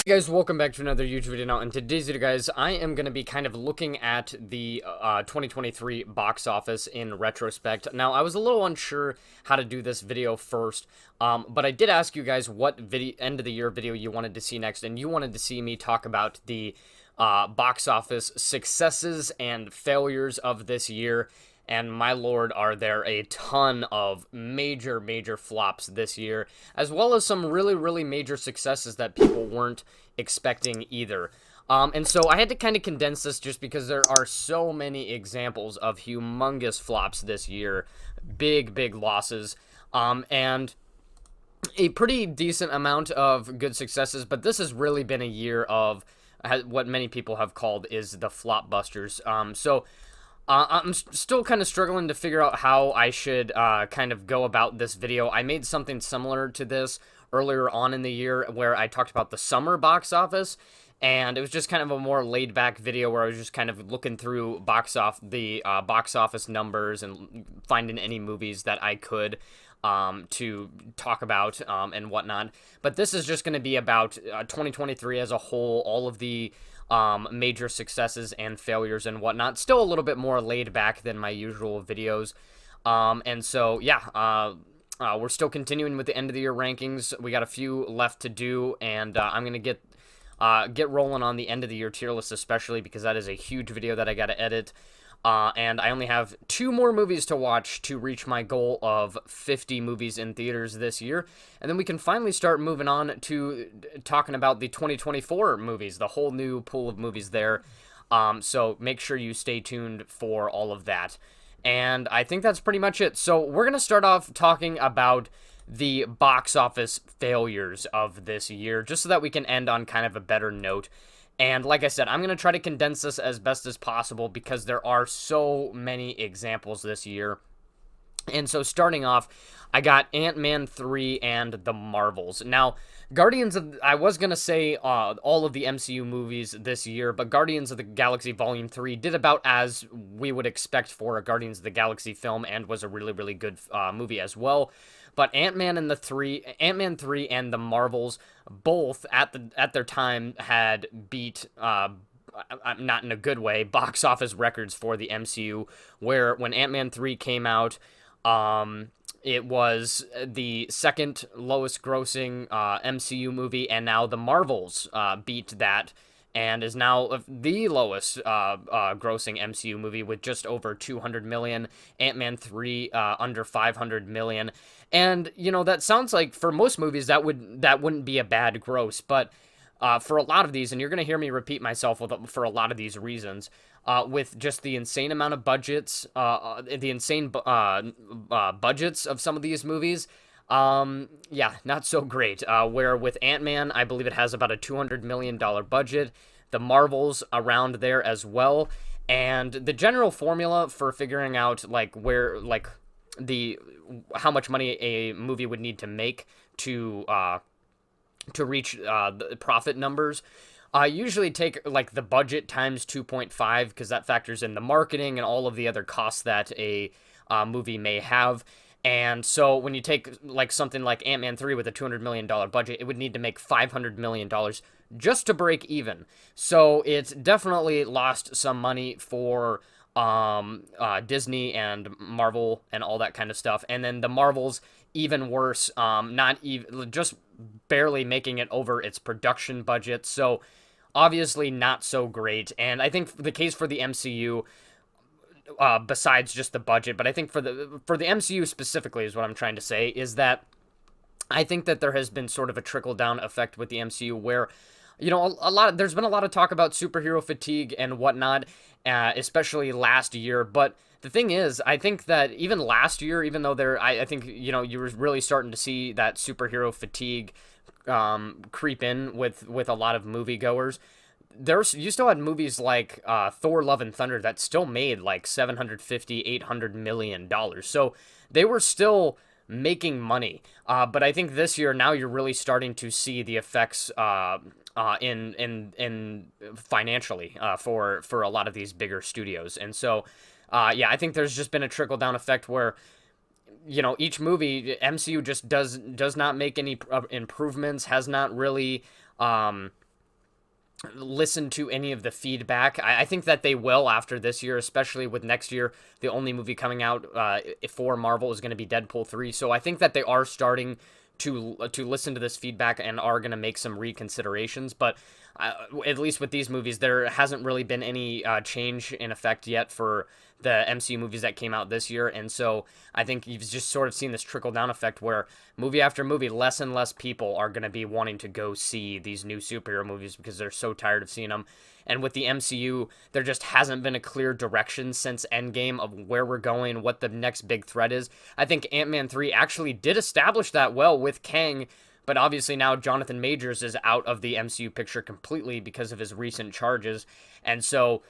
Hey guys, welcome back to another YouTube video. Now, in today's video, guys, I am going to be kind of looking at the 2023 box office in retrospect. Now, I was a little unsure how to do this video first, but I did ask you guys what end of the year video you wanted to see next, and you wanted to see me talk about the box office successes and failures of this year. And my lord, are there a ton of major flops this year, as well as some really major successes that people weren't expecting either. And so I had to kind of condense this just because there are so many examples of humongous flops this year, big losses, and a pretty decent amount of good successes. But this has really been a year of what many people have called is the flop busters. I'm still kind of struggling to figure out how I should kind of go about this video. I made something similar to this earlier on in the year where I talked about the summer box office, and it was just kind of a more laid-back video where I was just kind of looking through box office numbers and finding any movies that I could to talk about and whatnot. But this is just going to be about 2023 as a whole, all of the major successes and failures and whatnot. Still a little bit more laid back than my usual videos. And so, yeah, we're still continuing with the end of the year rankings. We got a few left to do, and I'm going to get rolling on the end of the year tier list, especially because that is a huge video that I got to edit. And I only have 2 more movies to watch to reach my goal of 50 movies in theaters this year. And then we can finally start moving on to talking about the 2024 movies, the whole new pool of movies there. So make sure you stay tuned for all of that. And I think that's pretty much it. So we're going to start off talking about the box office failures of this year, just so that we can end on kind of a better note. And like I said, I'm going to try to condense this as best as possible because there are so many examples this year. And so starting off, I got Ant-Man 3 and The Marvels. Now, I was going to say all of the MCU movies this year, but Guardians of the Galaxy Volume 3 did about as we would expect for a Guardians of the Galaxy film and was a really good movie as well. But Ant-Man 3 and The Marvels both at their time had beat not in a good way box office records for the MCU, where when Ant-Man 3 came out, it was the second lowest grossing MCU movie, and now The Marvels beat that and is now the lowest grossing MCU movie with just over 200 million. Ant-Man 3 under 500 million. And, you know, that sounds like for most movies that wouldn't be a bad gross, but for a lot of these, and you're going to hear me repeat myself for a lot of these reasons, with just the insane amount of budgets, the insane budgets of some of these movies, yeah, not so great. Where with Ant-Man, I believe it has about a $200 million budget. The Marvels around there as well. And the general formula for figuring out how much money a movie would need to make to reach the profit numbers, usually take like the budget times 2.5, because that factors in the marketing and all of the other costs that a movie may have. And so when you take like something like Ant-Man 3 with a $200 million budget, it would need to make $500 million just to break even. So it's definitely lost some money for Disney and Marvel and all that kind of stuff. And then the Marvels, even worse, not even just barely making it over its production budget. So obviously not so great. And I think the case for the MCU, besides just the budget, but I think for the MCU specifically is what I'm trying to say, is that I think that there has been sort of a trickle-down effect with the MCU where, you know, there's been a lot of talk about superhero fatigue and whatnot, especially last year. But the thing is, I think that even last year, even though I think, you know, you were really starting to see that superhero fatigue creep in with a lot of moviegoers, you still had movies like Thor: Love and Thunder that still made like $750-800 million. So they were still making money. But I think this year now you're really starting to see the effects in financially for a lot of these bigger studios. And so yeah, I think there's just been a trickle down effect where, you know, each movie, MCU just does not make any improvements, has not really listen to any of the feedback. I think that they will after this year, especially with next year. The only movie coming out for Marvel is going to be Deadpool 3. So I think that they are starting to listen to this feedback and are going to make some reconsiderations. But at least with these movies, there hasn't really been any change in effect yet for the MCU movies that came out this year. And so I think you've just sort of seen this trickle down effect where movie after movie, less and less people are going to be wanting to go see these new superhero movies because they're so tired of seeing them. And with the MCU, there just hasn't been a clear direction since Endgame of where we're going, what the next big threat is. I think Ant-Man 3 actually did establish that well with Kang, but obviously now Jonathan Majors is out of the MCU picture completely because of his recent charges. And so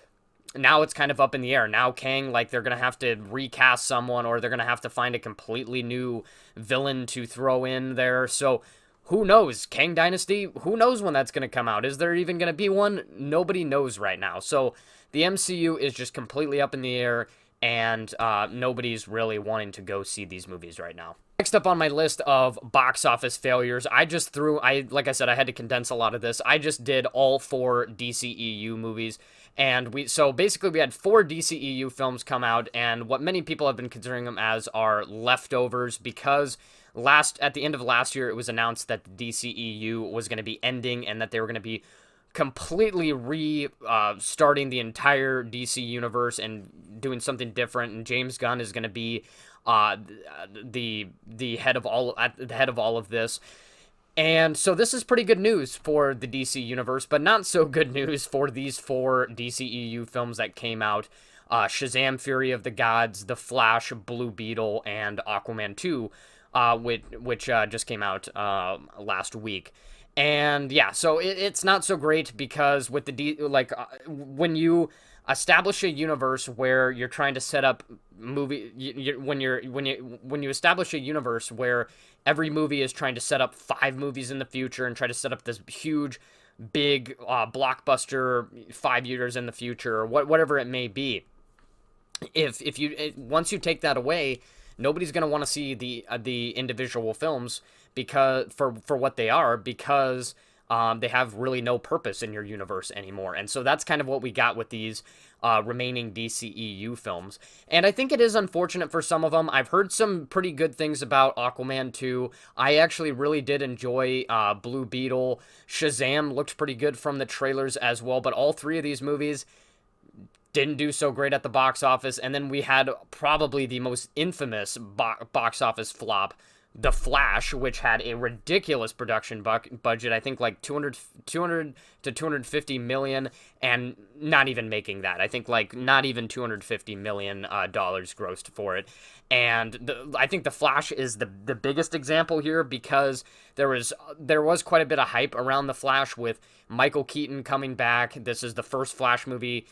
now it's kind of up in the air. Now Kang, like, they're going to have to recast someone, or they're going to have to find a completely new villain to throw in there. So who knows? Kang Dynasty, who knows when that's going to come out? Is there even going to be one? Nobody knows right now. So the MCU is just completely up in the air, and nobody's really wanting to go see these movies right now. Next up on my list of box office failures, like I said, I had to condense a lot of this. I just did all 4 DCEU movies, and so basically we had 4 DCEU films come out, and what many people have been considering them as are leftovers, because at the end of last year, it was announced that the DCEU was going to be ending and that they were going to be completely starting the entire DC universe and doing something different. And James Gunn is going to be the head of all of this. And so this is pretty good news for the DC universe, but not so good news for these 4 DCEU films that came out. Shazam! Fury of the Gods, The Flash, Blue Beetle, and Aquaman 2. Which just came out last week. And yeah, so it's not so great because with when you establish a universe where you're trying to set up when you establish a universe where every movie is trying to set up 5 movies in the future and try to set up this huge, big blockbuster 5 years in the future, or whatever it may be. Once you take that away, nobody's going to want to see the individual films because for what they are, because they have really no purpose in your universe anymore. And so that's kind of what we got with these remaining DCEU films. And I think it is unfortunate for some of them. I've heard some pretty good things about Aquaman 2. I actually really did enjoy Blue Beetle. Shazam looked pretty good from the trailers as well, but all 3 of these movies didn't do so great at the box office. And then we had probably the most infamous box office flop, The Flash, which had a ridiculous production budget, I think like 200 to 250 million, and not even making that. I think like not even 250 million dollars grossed for it. And I think The Flash is the biggest example here, because there was quite a bit of hype around The Flash with Michael Keaton coming back. This is the first Flash movie.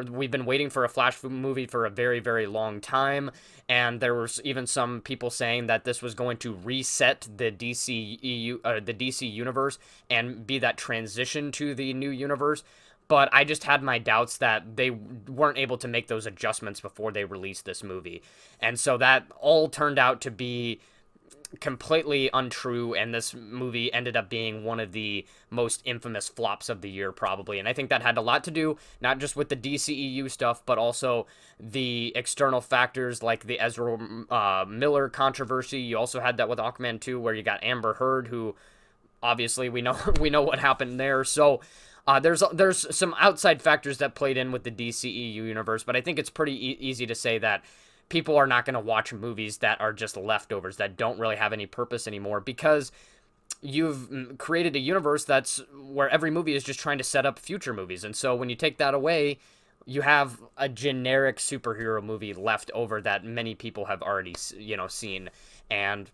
We've been waiting for a Flash movie for a very, very long time, and there was even some people saying that this was going to reset the DC universe and be that transition to the new universe. But I just had my doubts that they weren't able to make those adjustments before they released this movie, and so that all turned out to be completely untrue, and this movie ended up being one of the most infamous flops of the year, probably. And I think that had a lot to do not just with the DCEU stuff, but also the external factors like the Ezra Miller controversy. You also had that with Aquaman 2, where you got Amber Heard, who obviously we know what happened there. So there's some outside factors that played in with the DCEU universe, but I think it's pretty easy to say that people are not going to watch movies that are just leftovers, that don't really have any purpose anymore, because you've created a universe that's where every movie is just trying to set up future movies. And so when you take that away, you have a generic superhero movie left over that many people have already, seen. And,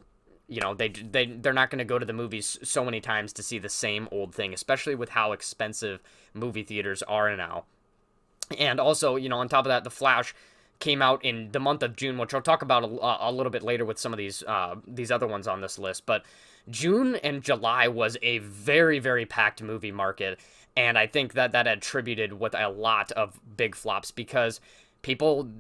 they're not going to go to the movies so many times to see the same old thing, especially with how expensive movie theaters are now. And also, on top of that, The Flash came out in the month of June, which I'll talk about a little bit later with some of these other ones on this list. But June and July was a very, very packed movie market, and I think that attributed with a lot of big flops, because people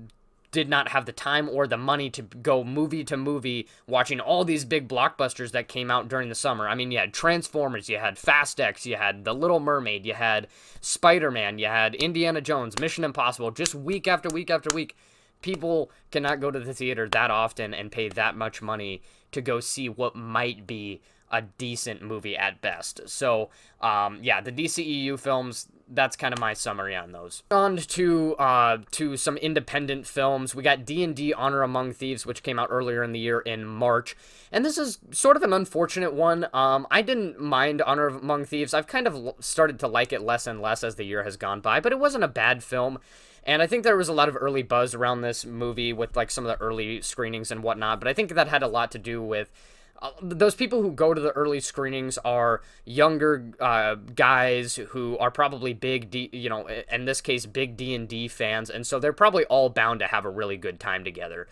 did not have the time or the money to go movie to movie watching all these big blockbusters that came out during the summer. I mean, you had Transformers, you had Fast X, you had The Little Mermaid, you had Spider-Man, you had Indiana Jones, Mission Impossible, just week after week after week. People cannot go to the theater that often and pay that much money to go see what might be a decent movie at best. So, yeah, the DCEU films, that's kind of my summary on those. On to some independent films. We got D&D Honor Among Thieves, which came out earlier in the year in March. And this is sort of an unfortunate one. I didn't mind Honor Among Thieves. I've kind of started to like it less and less as the year has gone by, but it wasn't a bad film. And I think there was a lot of early buzz around this movie with like some of the early screenings and whatnot, but I think that had a lot to do with those people who go to the early screenings are younger guys who are probably big, in this case, big D&D fans, and so they're probably all bound to have a really good time together.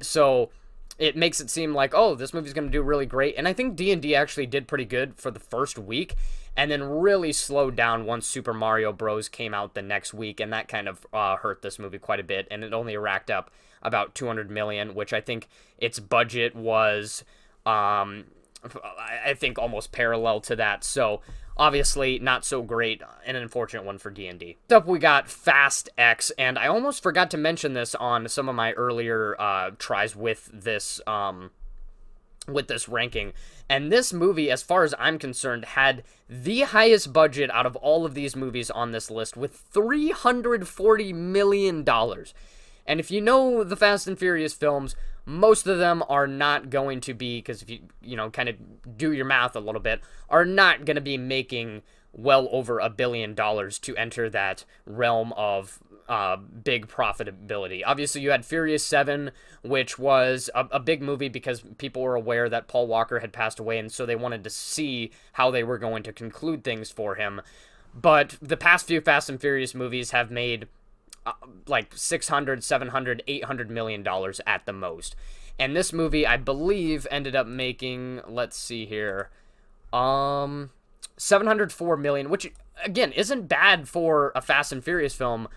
So it makes it seem like, oh, this movie's going to do really great, and I think D&D actually did pretty good for the first week, and then really slowed down once Super Mario Bros. Came out the next week, and that kind of hurt this movie quite a bit, and it only racked up about $200 million, which I think its budget was, I think, almost parallel to that. So obviously not so great, and an unfortunate one for D&D. Next up, we got Fast X, and I almost forgot to mention this on some of my earlier tries with this ranking. And this movie, as far as I'm concerned, had the highest budget out of all of these movies on this list with $340 million. And if you know the Fast and Furious films, most of them are not going to be, because if you kind of do your math a little bit, are not going to be making well over $1 billion to enter that realm of big profitability. Obviously, you had Furious 7, which was a big movie because people were aware that Paul Walker had passed away, and so they wanted to see how they were going to conclude things for him. But the past few Fast and Furious movies have made like $600, $700, $800 million at the most. And this movie, I believe, ended up making, let's see here, $704 million, which, again, isn't bad for a Fast and Furious film.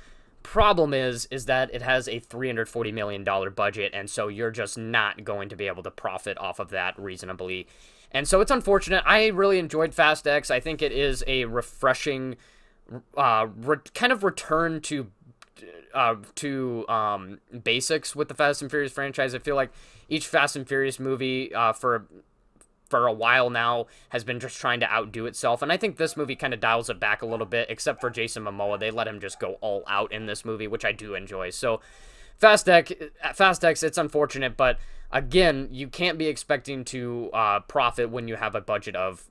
Problem is that it has a $340 million budget, and so you're just not going to be able to profit off of that reasonably. And so it's unfortunate. I really enjoyed Fast X. I think it is a refreshing kind of return to basics with the Fast and Furious franchise. I feel like each Fast and Furious movie for a while now has been just trying to outdo itself, and I think this movie kind of dials it back a little bit, except for Jason Momoa. They let him just go all out in this movie, which I do enjoy. So Fast X, it's unfortunate, but again, you can't be expecting to profit when you have a budget of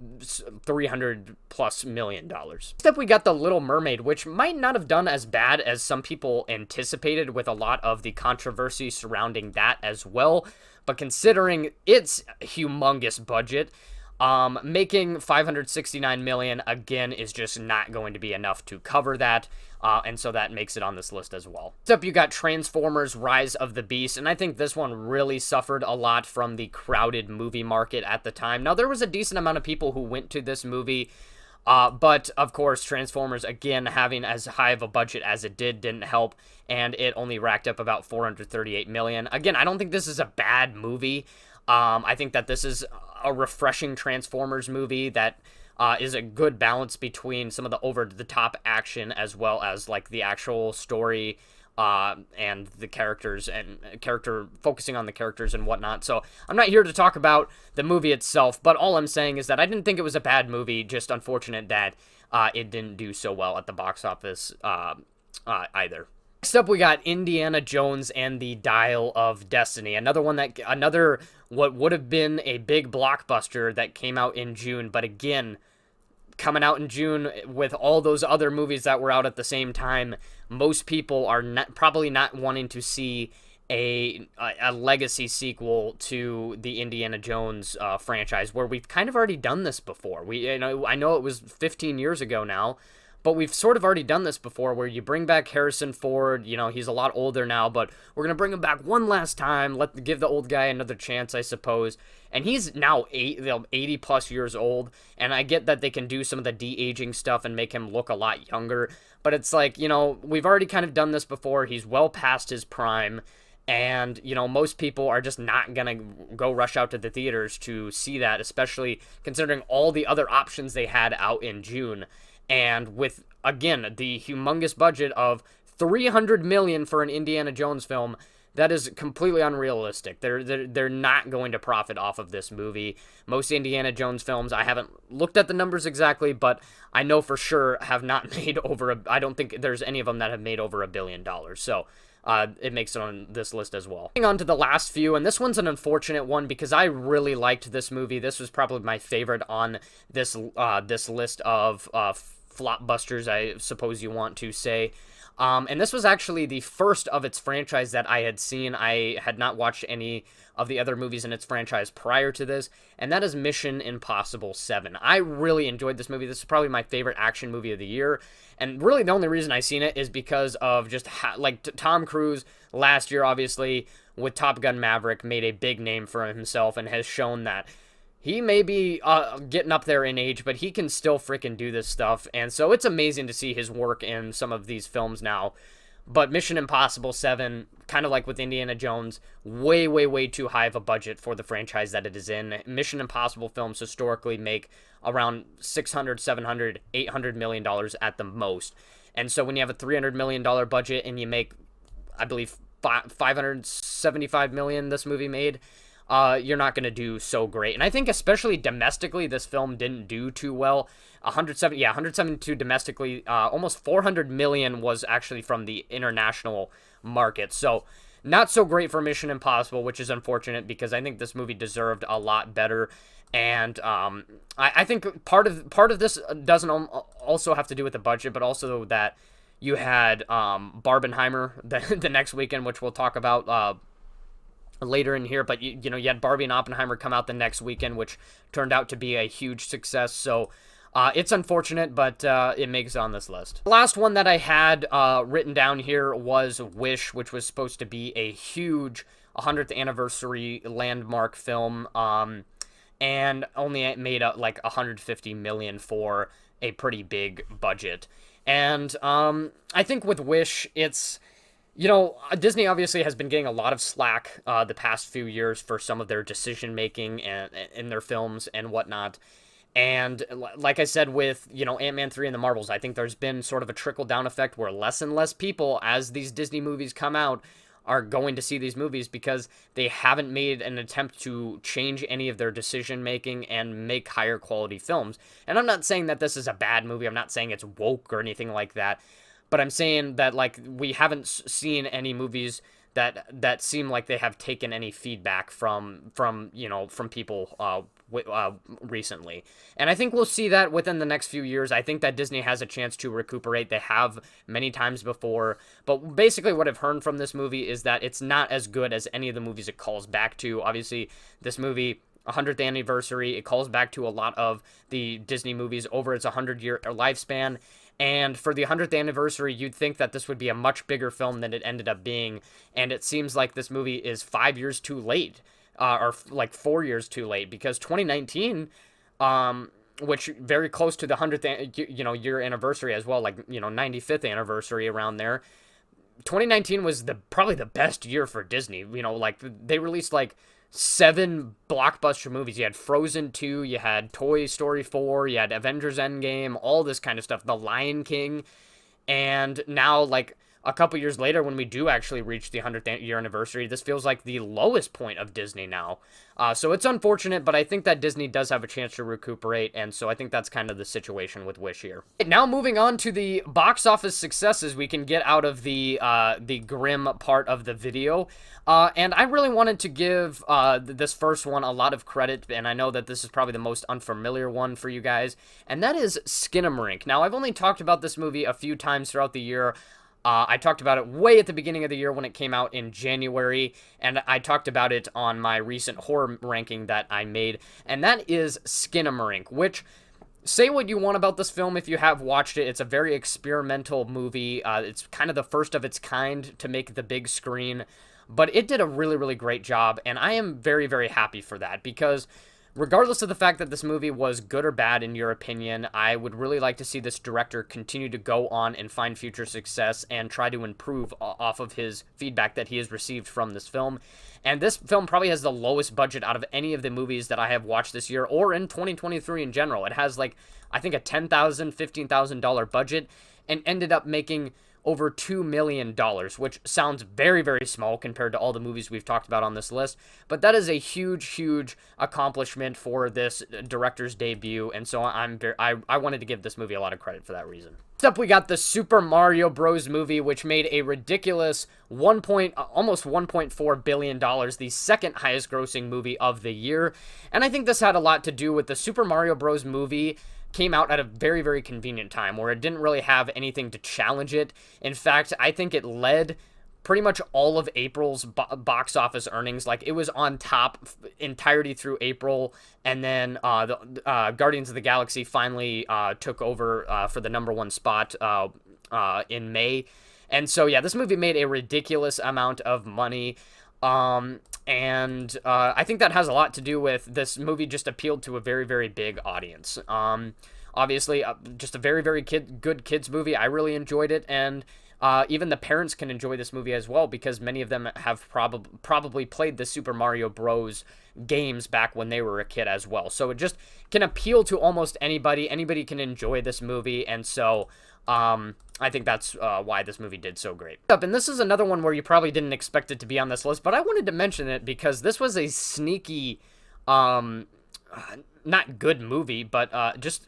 $300+ million. Next up, we got The Little Mermaid, which might not have done as bad as some people anticipated with a lot of the controversy surrounding that as well. But considering its humongous budget, making $569 million again is just not going to be enough to cover that. And so that makes it on this list as well. Next up, you got Transformers Rise of the Beast, and I think this one really suffered a lot from the crowded movie market at the time. Now, there was a decent amount of people who went to this movie, but of course, Transformers, again, having as high of a budget as it didn't help, and it only racked up about $438 million. Again, I don't think this is a bad movie. I think that this is a refreshing Transformers movie that is a good balance between some of the over-the-top action as well as like the actual story and the characters and focusing on the characters and whatnot. So I'm not here to talk about the movie itself, but all I'm saying is that I didn't think it was a bad movie, just unfortunate that it didn't do so well at the box office either. Next up, we got Indiana Jones and the Dial of Destiny. Another what would have been a big blockbuster that came out in June, but again, coming out in June with all those other movies that were out at the same time, most people are probably not wanting to see a legacy sequel to the Indiana Jones franchise, where we've kind of already done this before. I know it was 15 years ago now, but we've sort of already done this before where you bring back Harrison Ford. You know, he's a lot older now, but we're going to bring him back one last time, give the old guy another chance, I suppose. And he's now 80 plus years old, and I get that they can do some of the de-aging stuff and make him look a lot younger, but it's like, you know, we've already kind of done this before. He's well past his prime. And, you know, most people are just not going to go rush out to the theaters to see that, especially considering all the other options they had out in June. And with, again, the humongous budget of $300 million for an Indiana Jones film, that is completely unrealistic. They're not going to profit off of this movie. Most Indiana Jones films, I haven't looked at the numbers exactly, but I know for sure have not made over I don't think there's any of them that have made over $1 billion. So it makes it on this list as well. Moving on to the last few, and this one's an unfortunate one because I really liked this movie. This was probably my favorite on this this list of flopbusters, I suppose you want to say. And this was actually the first of its franchise that I had seen. I had not watched any of the other movies in its franchise prior to this, and that is Mission Impossible 7. I really enjoyed this movie. This is probably my favorite action movie of the year, and really the only reason I've seen it is because of just Tom Cruise last year, obviously, with Top Gun Maverick, made a big name for himself and has shown that he may be getting up there in age, but he can still freaking do this stuff. And so it's amazing to see his work in some of these films now. But Mission Impossible 7, kind of like with Indiana Jones, way, way, way too high of a budget for the franchise that it is in. Mission Impossible films historically make around $600, $700, $800 million at the most. And so when you have a $300 million budget and you make, I believe, $575 million this movie made, you're not going to do so great. And I think especially domestically, this film didn't do too well. 172 domestically, almost 400 million was actually from the international market. So not so great for Mission Impossible, which is unfortunate because I think this movie deserved a lot better. And I think part of this doesn't also have to do with the budget, but also that you had Barbenheimer the next weekend, which we'll talk about later in here, but you know, you had Barbie and Oppenheimer come out the next weekend, which turned out to be a huge success. So it's unfortunate, but it makes it on this list. The last one that I had written down here was Wish, which was supposed to be a huge 100th anniversary landmark film, and only made like 150 million for a pretty big budget. And I think with Wish, it's, you know, Disney obviously has been getting a lot of slack the past few years for some of their decision-making and in their films and whatnot. And like I said with, you know, Ant-Man 3 and the Marvels, I think there's been sort of a trickle-down effect where less and less people, as these Disney movies come out, are going to see these movies because they haven't made an attempt to change any of their decision-making and make higher quality films. And I'm not saying that this is a bad movie. I'm not saying it's woke or anything like that. But I'm saying that, like, we haven't seen any movies that seem like they have taken any feedback from people recently. And I think we'll see that within the next few years. I think that Disney has a chance to recuperate. They have many times before. But basically what I've heard from this movie is that it's not as good as any of the movies it calls back to. Obviously, this movie, 100th anniversary, it calls back to a lot of the Disney movies over its 100-year lifespan. And for the 100th anniversary, you'd think that this would be a much bigger film than it ended up being. And it seems like this movie is 5 years too late, or like 4 years too late, because 2019, which very close to the 100th year anniversary as well, like 95th anniversary around there. 2019 was probably the best year for Disney. Like they released like 7 blockbuster movies. You had Frozen 2, you had Toy Story 4, you had Avengers Endgame, all this kind of stuff, The Lion King, and now, like, a couple years later, when we do actually reach the 100th year anniversary, this feels like the lowest point of Disney now. So it's unfortunate, but I think that Disney does have a chance to recuperate, and so I think that's kind of the situation with Wish here. Now moving on to the box office successes, we can get out of the grim part of the video. And I really wanted to give this first one a lot of credit, and I know that this is probably the most unfamiliar one for you guys, and that is Skinamarink. Now, I've only talked about this movie a few times throughout the year. I talked about it way at the beginning of the year when it came out in January, and I talked about it on my recent horror ranking that I made, and that is Skinamarink, which Say what you want about this film if you have watched it. It's a very experimental movie. It's kind of the first of its kind to make the big screen, but it did a really, really great job, and I am very, very happy for that because regardless of the fact that this movie was good or bad in your opinion, I would really like to see this director continue to go on and find future success and try to improve off of his feedback that he has received from this film. And this film probably has the lowest budget out of any of the movies that I have watched this year or in 2023 in general. It has like, I think a $10,000, $15,000 budget and ended up making over $2 million, which sounds very, very small compared to all the movies we've talked about on this list. But that is a huge, huge accomplishment for this director's debut, and so I wanted to give this movie a lot of credit for that reason. Next up, we got the Super Mario Bros. Movie, which made a ridiculous almost $1.4 billion, the second highest grossing movie of the year. And I think this had a lot to do with the Super Mario Bros. Movie came out at a very, very convenient time where it didn't really have anything to challenge it. In fact, I think it led pretty much all of April's box office earnings. Like, it was on top entirety through April, and then the Guardians of the Galaxy finally took over for the #1 spot in May. And so, yeah, this movie made a ridiculous amount of money. And I think that has a lot to do with this movie just appealed to a very, very big audience. Obviously, just a very, very good kids movie. I really enjoyed it, and even the parents can enjoy this movie as well because many of them have probably played the Super Mario Bros. Games back when they were a kid as well. So it just can appeal to almost anybody. Anybody can enjoy this movie, and so I think that's why this movie did so great. And this is another one where you probably didn't expect it to be on this list, but I wanted to mention it because this was a sneaky, not good movie, but just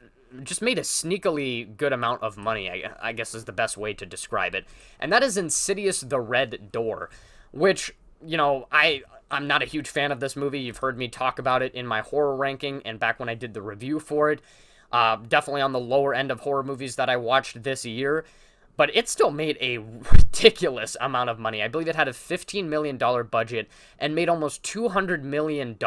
made a sneakily good amount of money, I guess is the best way to describe it. And that is Insidious: The Red Door, which, you know, I'm not a huge fan of this movie. You've heard me talk about it in my horror ranking and back when I did the review for it. Definitely on the lower end of horror movies that I watched this year, but it still made a ridiculous amount of money. I believe it had a $15 million budget and made almost $200 million.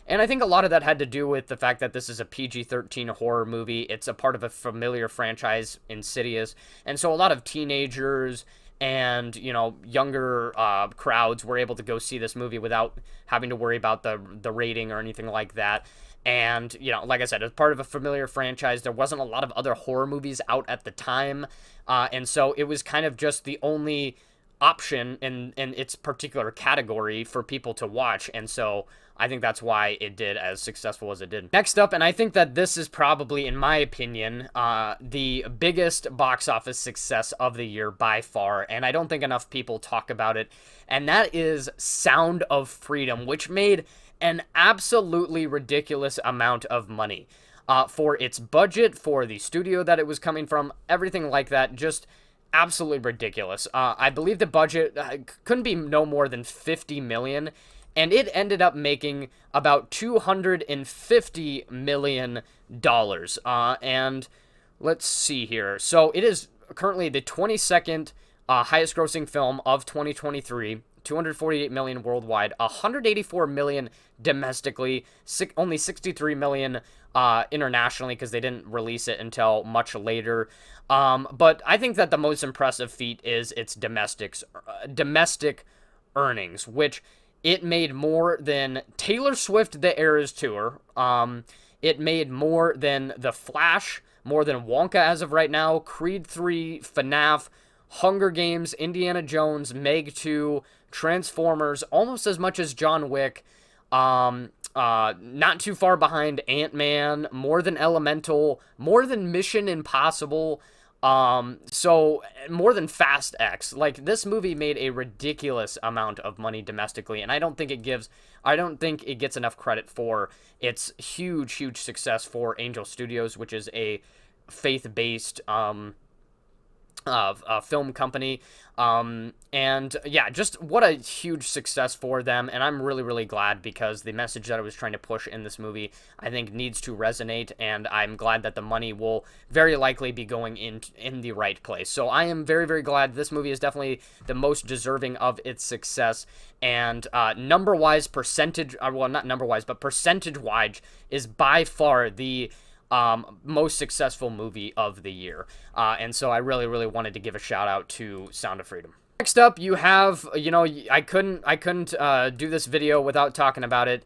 And I think a lot of that had to do with the fact that this is a PG-13 horror movie. It's a part of a familiar franchise, Insidious, and so a lot of teenagers and, you know, younger crowds were able to go see this movie without having to worry about the rating or anything like that. And, you know, like I said, as part of a familiar franchise, there wasn't a lot of other horror movies out at the time. And so it was kind of just the only option in its particular category for people to watch. And so I think that's why it did as successful as it did. Next up, and I think that this is probably, in my opinion, the biggest box office success of the year by far. And I don't think enough people talk about it. And that is Sound of Freedom, which made an absolutely ridiculous amount of money for its budget, for the studio that it was coming from, everything like that, just absolutely ridiculous. I believe the budget couldn't be no more than $50 million, and it ended up making about $250 million. And let's see here. So it is currently the 22nd highest grossing film of 2023. 248 million worldwide, 184 million domestically, only 63 million internationally because they didn't release it until much later. But I think that the most impressive feat is its domestic earnings, which it made more than Taylor Swift The Eras Tour. It made more than The Flash, more than Wonka as of right now, Creed 3, FNAF, Hunger Games, Indiana Jones, Meg 2, Transformers, almost as much as John Wick, not too far behind Ant-Man, more than Elemental, more than Mission Impossible, so more than Fast X. Like, this movie made a ridiculous amount of money domestically, and I don't think it gets enough credit for its huge, huge success for Angel Studios, which is a faith-based, film company. And yeah, just what a huge success for them, and I'm really, really glad because the message that I was trying to push in this movie, I think, needs to resonate, and I'm glad that the money will very likely be going in the right place. So I am very, very glad. This movie is definitely the most deserving of its success, and number-wise, percentage-wise is by far the most successful movie of the year. And so I really, really wanted to give a shout out to Sound of Freedom. Next up, you have, I couldn't do this video without talking about it.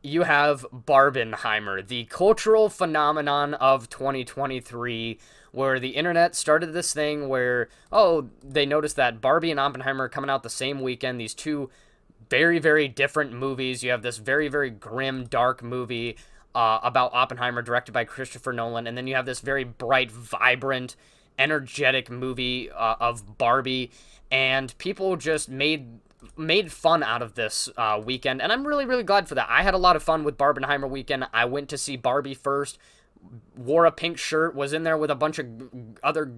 You have Barbenheimer, the cultural phenomenon of 2023, where the internet started this thing where, oh, they noticed that Barbie and Oppenheimer are coming out the same weekend. These two very, very different movies. You have this very, very grim, dark movie about Oppenheimer, directed by Christopher Nolan, and then you have this very bright, vibrant, energetic movie of Barbie, and people just made fun out of this weekend, and I'm really, really glad for that. I had a lot of fun with Barbenheimer weekend. I went to see Barbie first, wore a pink shirt, was in there with a bunch of other,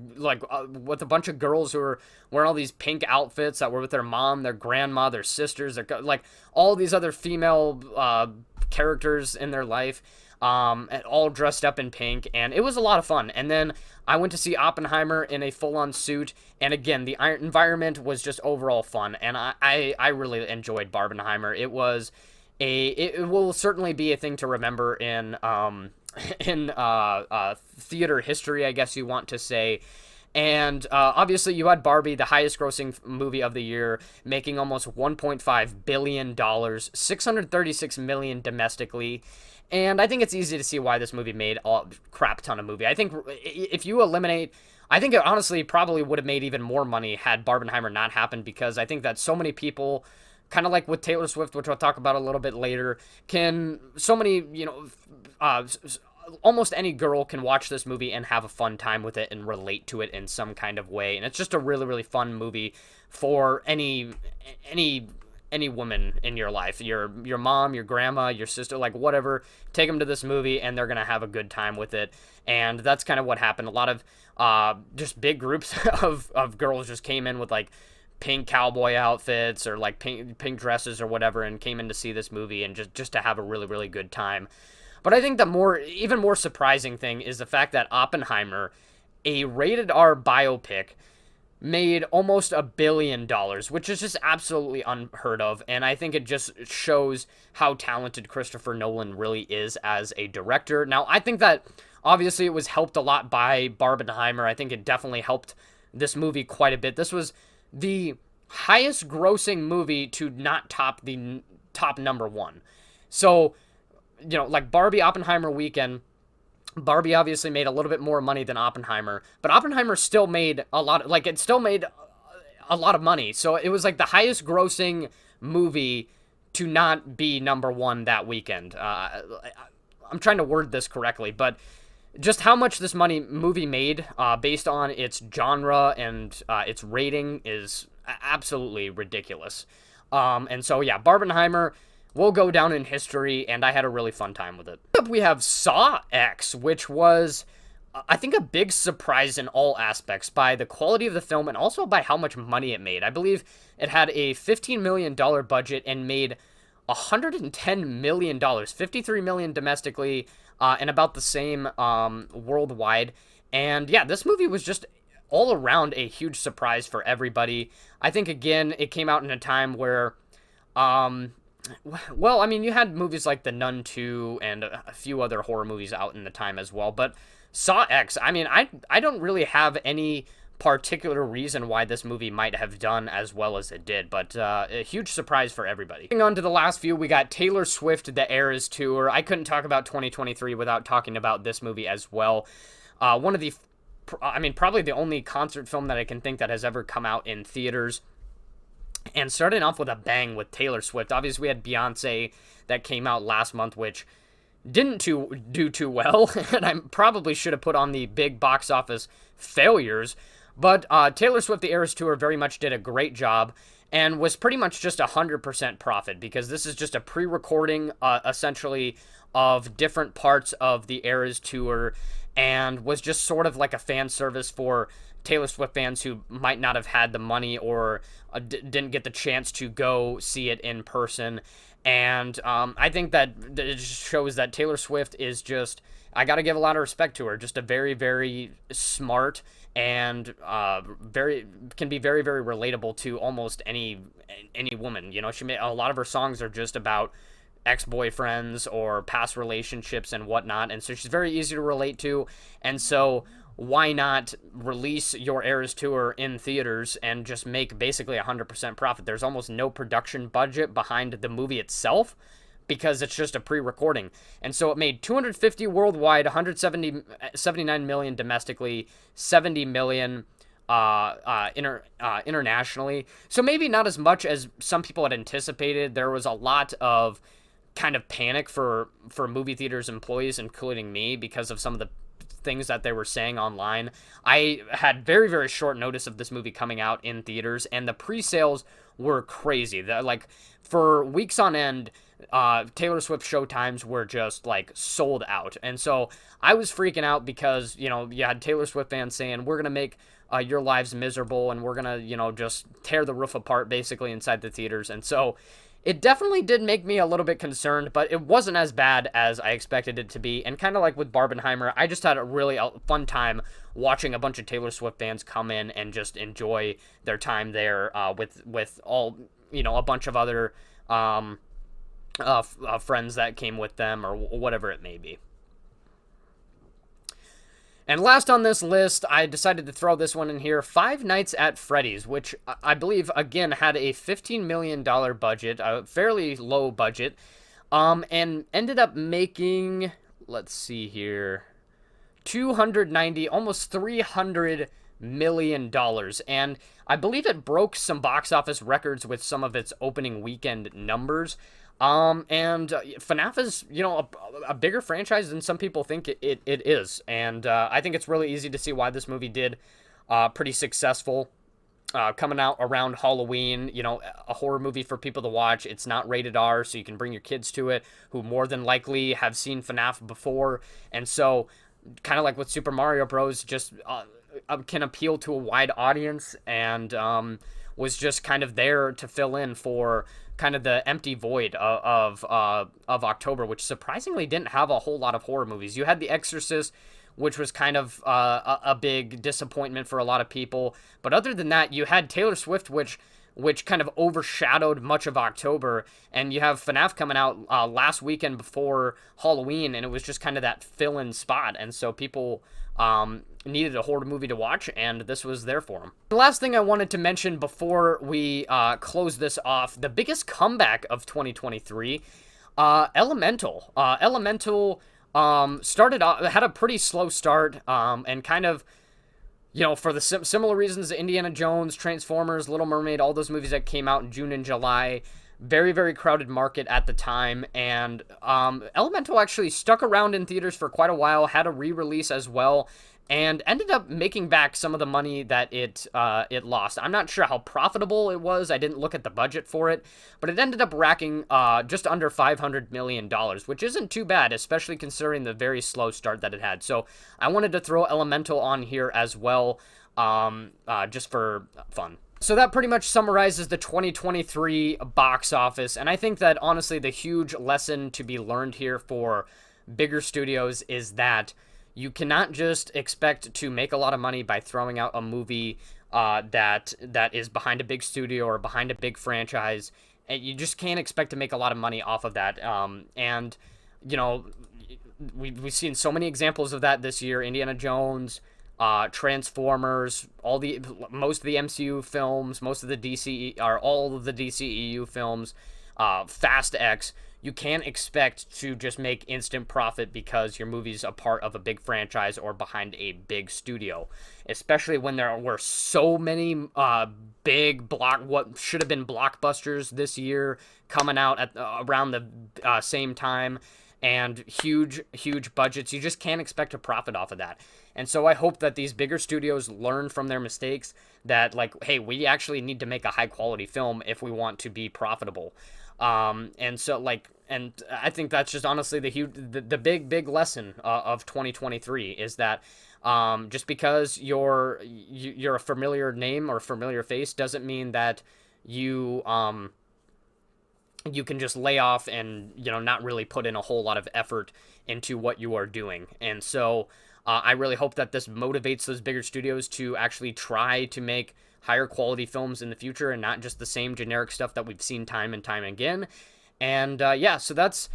with a bunch of girls who were wearing all these pink outfits that were with their mom, their grandma, their sisters, like all these other female characters in their life, and all dressed up in pink, and it was a lot of fun. And then I went to see Oppenheimer in a full-on suit, and again, the environment was just overall fun, and I really enjoyed Barbenheimer. It will certainly be a thing to remember in theater history, I guess you want to say. And obviously, you had Barbie, the highest-grossing movie of the year, making almost $1.5 billion, $636 million domestically. And I think it's easy to see why this movie made a crap ton of movie. I think if you eliminate, I think it honestly probably would have made even more money had Barbenheimer not happened, because I think that so many people, kind of like with Taylor Swift, which I'll talk about a little bit later, almost any girl can watch this movie and have a fun time with it and relate to it in some kind of way. And it's just a really, really fun movie for any woman in your life, your mom, your grandma, your sister, like whatever. Take them to this movie and they're gonna have a good time with it. And that's kind of what happened. A lot of just big groups of girls just came in with like pink cowboy outfits or like pink dresses or whatever, and came in to see this movie and just to have a really, really good time. But I think the even more surprising thing is the fact that Oppenheimer, a rated R biopic, made almost $1 billion, which is just absolutely unheard of. And I think it just shows how talented Christopher Nolan really is as a director. Now, I think that obviously it was helped a lot by Barbenheimer. I think it definitely helped this movie quite a bit. This was the highest grossing movie to not top the top number one. So, like Barbie, Oppenheimer weekend, Barbie obviously made a little bit more money than Oppenheimer, but Oppenheimer still made a lot, it still made a lot of money. So it was like the highest grossing movie to not be number one that weekend. I'm trying to word this correctly, but just how much this movie made based on its genre and its rating is absolutely ridiculous. And so, yeah, Barbenheimer will go down in history, and I had a really fun time with it. Next up, we have Saw X, which was, I think, a big surprise in all aspects by the quality of the film and also by how much money it made. I believe it had a $15 million budget and made $110 million, $53 million domestically, and about the same worldwide. And yeah, this movie was just all around a huge surprise for everybody. I think, again, it came out in a time where, well, I mean, you had movies like The Nun 2 and a few other horror movies out in the time as well, but Saw X, I mean, I don't really have any particular reason why this movie might have done as well as it did, but a huge surprise for everybody. Moving on to the last few, we got Taylor Swift, The Eras Tour. I couldn't talk about 2023 without talking about this movie as well. One of the, probably the only concert film that I can think that has ever come out in theaters. And starting off with a bang with Taylor Swift. Obviously, we had Beyonce that came out last month, which didn't do too well, and I probably should have put on the big box office failures. But Taylor Swift, The Eras Tour very much did a great job and was pretty much just 100% profit, because this is just a pre-recording, essentially, of different parts of the Eras Tour, and was just sort of like a fan service for Taylor Swift fans who might not have had the money or didn't get the chance to go see it in person. And I think that it just shows that Taylor Swift is just, I gotta give a lot of respect to her, just a very, very smart and can be very, very relatable to almost any woman. She made a lot of her songs are just about ex-boyfriends or past relationships and whatnot, and so she's very easy to relate to. And so why not release your Eras Tour in theaters and just make basically 100% profit? There's almost no production budget behind the movie itself because it's just a pre-recording. And so it made 250 worldwide, 179 million domestically, 70 million internationally. So maybe not as much as some people had anticipated. There was a lot of kind of panic for movie theaters employees, including me, because of some of the things that they were saying online. I had very, very short notice of this movie coming out in theaters, and the pre-sales were crazy. Like, for weeks on end, Taylor Swift showtimes were just, like, sold out. And so I was freaking out because, you know, you had Taylor Swift fans saying, we're going to make your lives miserable, and we're going to, you know, just tear the roof apart, basically, inside the theaters. And so it definitely did make me a little bit concerned, but it wasn't as bad as I expected it to be. And kind of like with Barbenheimer, I just had a really fun time watching a bunch of Taylor Swift fans come in and just enjoy their time there with all, you know, a bunch of other friends that came with them, or whatever it may be. And last on this list, I decided to throw this one in here, Five Nights at Freddy's, which I believe, again, had a $15 million budget, a fairly low budget, and ended up making, let's see here, 290, almost $300 million. And I believe it broke some box office records with some of its opening weekend numbers. And FNAF is, you know, a bigger franchise than some people think it is. And I think it's really easy to see why this movie did pretty successful. Coming out around Halloween, you know, a horror movie for people to watch. It's not rated R, so you can bring your kids to it, who more than likely have seen FNAF before. And so, kind of like with Super Mario Bros., just can appeal to a wide audience, and was just kind of there to fill in for kind of the empty void of October, which surprisingly didn't have a whole lot of horror movies. You had The Exorcist, which was kind of a big disappointment for a lot of people. But other than that, you had Taylor Swift, which kind of overshadowed much of October, and you have FNAF coming out last weekend before Halloween, and it was just kind of that fill-in spot, and so people needed a horror movie to watch, and this was there for them. The last thing I wanted to mention before we close this off, the biggest comeback of 2023, Elemental. Elemental started off, had a pretty slow start, and kind of, you know, for the similar reasons, Indiana Jones, Transformers, Little Mermaid, all those movies that came out in June and July, very, very crowded market at the time, and Elemental actually stuck around in theaters for quite a while, had a re-release as well, and ended up making back some of the money that it lost. I'm not sure how profitable it was. I didn't look at the budget for it, but it ended up racking just under $500 million, which isn't too bad, especially considering the very slow start that it had. So I wanted to throw Elemental on here as well, just for fun. So that pretty much summarizes the 2023 box office, and I think that, honestly, the huge lesson to be learned here for bigger studios is that you cannot just expect to make a lot of money by throwing out a movie that is behind a big studio or behind a big franchise. And you just can't expect to make a lot of money off of that. And, you know, we've seen so many examples of that this year. Indiana Jones, Transformers, most of the MCU films, most of the DC, or all of the DCEU films, Fast X. You can't expect to just make instant profit because your movie's a part of a big franchise or behind a big studio, especially when there were so many what should have been blockbusters this year coming out at around the same time, and huge budgets. You just can't expect to profit off of that. And so I hope that these bigger studios learn from their mistakes, that, like, hey, we actually need to make a high quality film if we want to be profitable. And so, like, and I think that's just honestly the big lesson of 2023 is that just because you're a familiar name or a familiar face doesn't mean that you can just lay off and, you know, not really put in a whole lot of effort into what you are doing. And so I really hope that this motivates those bigger studios to actually try to make higher quality films in the future and not just the same generic stuff that we've seen time and time again. And yeah, so that's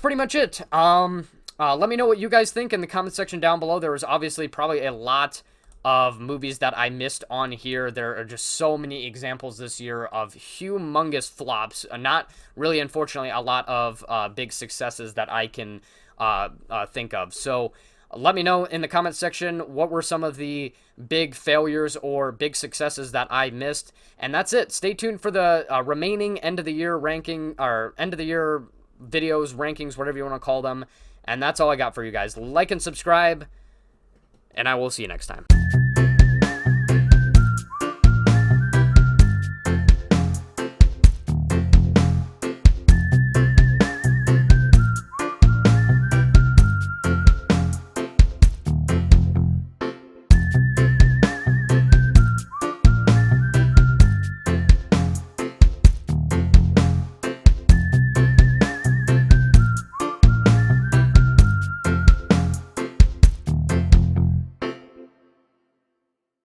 pretty much it. Let me know what you guys think in the comment section down below. There was obviously probably a lot of movies that I missed on here. There are just so many examples this year of humongous flops. Not really, unfortunately, a lot of big successes that I can think of. So let me know in the comment section what were some of the big failures or big successes that I missed. And that's it. Stay tuned for the remaining end of the year ranking, or end of the year videos, rankings, whatever you want to call them. And that's all I got for you guys. Like and subscribe, and I will see you next time.